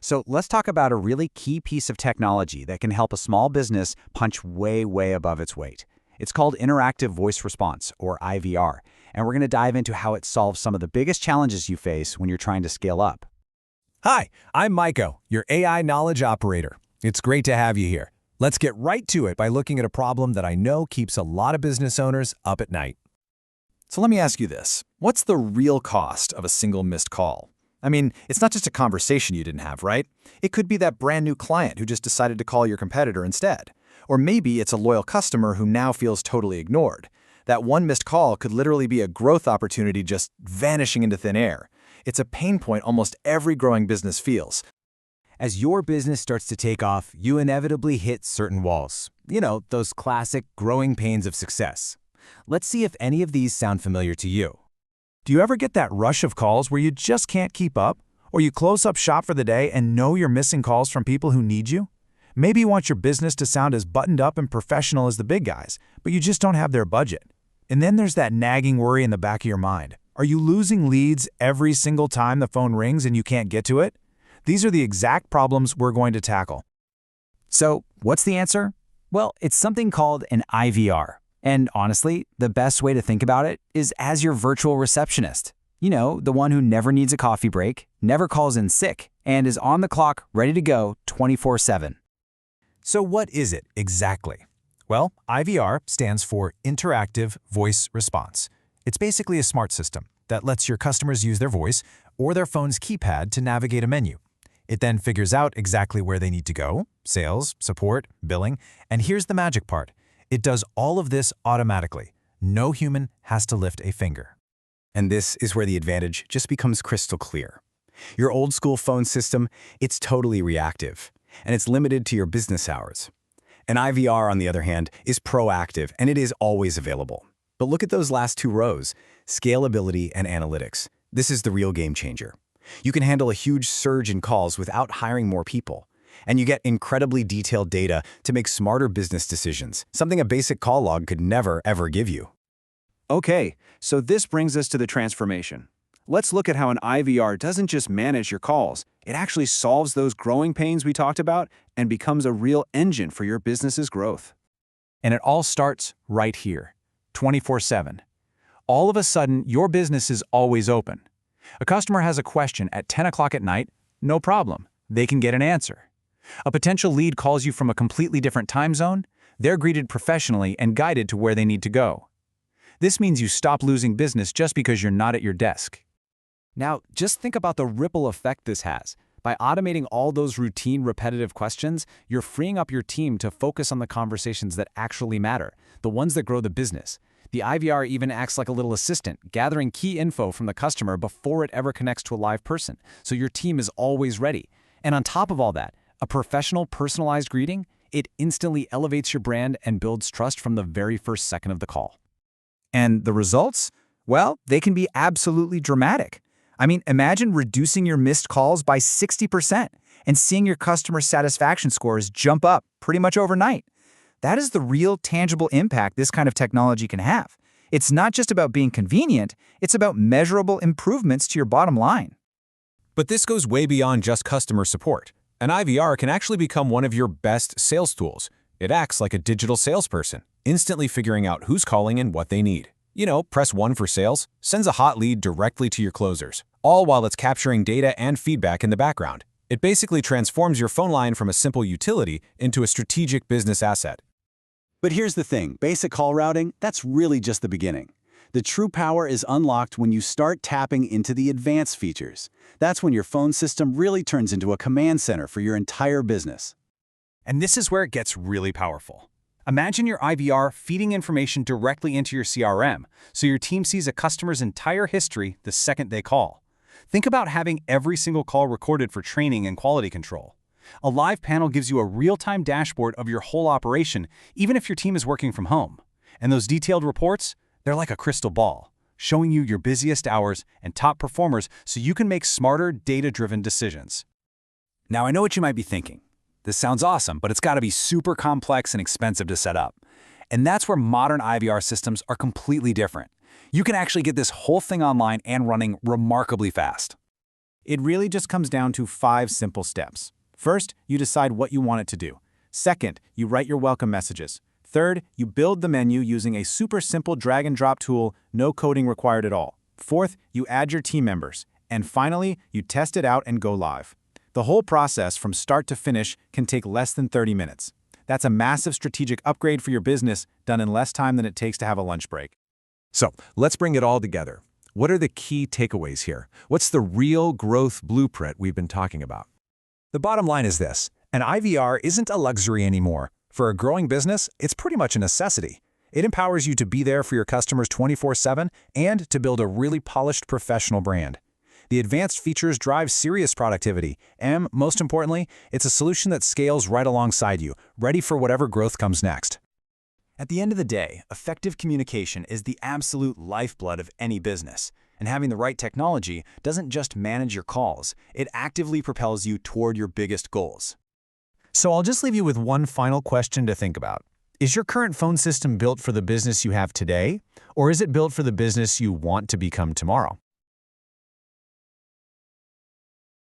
So let's talk about a really key piece of technology that can help a small business punch way, way above its weight. It's called Interactive Voice Response, or IVR, and we're going to dive into how it solves some of the biggest challenges you face when you're trying to scale up. Hi, I'm Maiko, your AI knowledge operator. It's great to have you here. Let's get right to it by looking at a problem that I know keeps a lot of business owners up at night. So let me ask you this. What's the real cost of a single missed call? I mean, it's not just a conversation you didn't have, right? It could be that brand new client who just decided to call your competitor instead. Or maybe it's a loyal customer who now feels totally ignored. That one missed call could literally be a growth opportunity just vanishing into thin air. It's a pain point almost every growing business feels. As your business starts to take off, you inevitably hit certain walls. You know, those classic growing pains of success. Let's see if any of these sound familiar to you. Do you ever get that rush of calls where you just can't keep up? Or you close up shop for the day and know you're missing calls from people who need you? Maybe you want your business to sound as buttoned up and professional as the big guys, but you just don't have their budget. And then there's that nagging worry in the back of your mind. Are you losing leads every single time the phone rings and you can't get to it? These are the exact problems we're going to tackle. So what's the answer? Well, it's something called an IVR. And honestly, the best way to think about it is as your virtual receptionist. You know, the one who never needs a coffee break, never calls in sick, and is on the clock ready to go 24/7. So what is it exactly? Well, IVR stands for Interactive Voice Response. It's basically a smart system that lets your customers use their voice or their phone's keypad to navigate a menu. It then figures out exactly where they need to go, sales, support, billing, and here's the magic part. It does all of this automatically. No human has to lift a finger. And this is where the advantage just becomes crystal clear. Your old school phone system, it's totally reactive, and it's limited to your business hours. An IVR, on the other hand, is proactive, and it is always available. But look at those last two rows, scalability and analytics. This is the real game changer. You can handle a huge surge in calls without hiring more people. And you get incredibly detailed data to make smarter business decisions, something a basic call log could never, ever give you. Okay, so this brings us to the transformation. Let's look at how an IVR doesn't just manage your calls, it actually solves those growing pains we talked about and becomes a real engine for your business's growth. And it all starts right here, 24/7. All of a sudden, your business is always open. A customer has a question at 10 o'clock at night, no problem, they can get an answer. A potential lead calls you from a completely different time zone, they're greeted professionally and guided to where they need to go. This means you stop losing business just because you're not at your desk. Now, just think about the ripple effect this has. By automating all those routine, repetitive questions, you're freeing up your team to focus on the conversations that actually matter, the ones that grow the business. The IVR even acts like a little assistant, gathering key info from the customer before it ever connects to a live person, so your team is always ready. And on top of all that, a professional, personalized greeting, it instantly elevates your brand and builds trust from the very first second of the call. And the results? Well, they can be absolutely dramatic. I mean, imagine reducing your missed calls by 60% and seeing your customer satisfaction scores jump up pretty much overnight. That is the real tangible impact this kind of technology can have. It's not just about being convenient, it's about measurable improvements to your bottom line. But this goes way beyond just customer support. An IVR can actually become one of your best sales tools. It acts like a digital salesperson, instantly figuring out who's calling and what they need. You know, press 1 for sales, sends a hot lead directly to your closers, all while it's capturing data and feedback in the background. It basically transforms your phone line from a simple utility into a strategic business asset. But here's the thing, basic call routing, that's really just the beginning. The true power is unlocked when you start tapping into the advanced features. That's when your phone system really turns into a command center for your entire business. And this is where it gets really powerful. Imagine your IVR feeding information directly into your CRM, so your team sees a customer's entire history the second they call. Think about having every single call recorded for training and quality control. A live panel gives you a real-time dashboard of your whole operation, even if your team is working from home. And those detailed reports, they're like a crystal ball, showing you your busiest hours and top performers so you can make smarter, data-driven decisions. Now, I know what you might be thinking. This sounds awesome, but it's got to be super complex and expensive to set up. And that's where modern IVR systems are completely different. You can actually get this whole thing online and running remarkably fast. It really just comes down to 5 simple steps. First, you decide what you want it to do. Second, you write your welcome messages. Third, you build the menu using a super simple drag-and-drop tool, no coding required at all. Fourth, you add your team members. And finally, you test it out and go live. The whole process from start to finish can take less than 30 minutes. That's a massive strategic upgrade for your business done in less time than it takes to have a lunch break. So, let's bring it all together. What are the key takeaways here? What's the real growth blueprint we've been talking about? The bottom line is this: an IVR isn't a luxury anymore. For a growing business, it's pretty much a necessity. It empowers you to be there for your customers 24/7 and to build a really polished professional brand. The advanced features drive serious productivity, and most importantly, it's a solution that scales right alongside you, ready for whatever growth comes next. At the end of the day, effective communication is the absolute lifeblood of any business. And having the right technology doesn't just manage your calls, it actively propels you toward your biggest goals. So I'll just leave you with one final question to think about. Is your current phone system built for the business you have today, or is it built for the business you want to become tomorrow?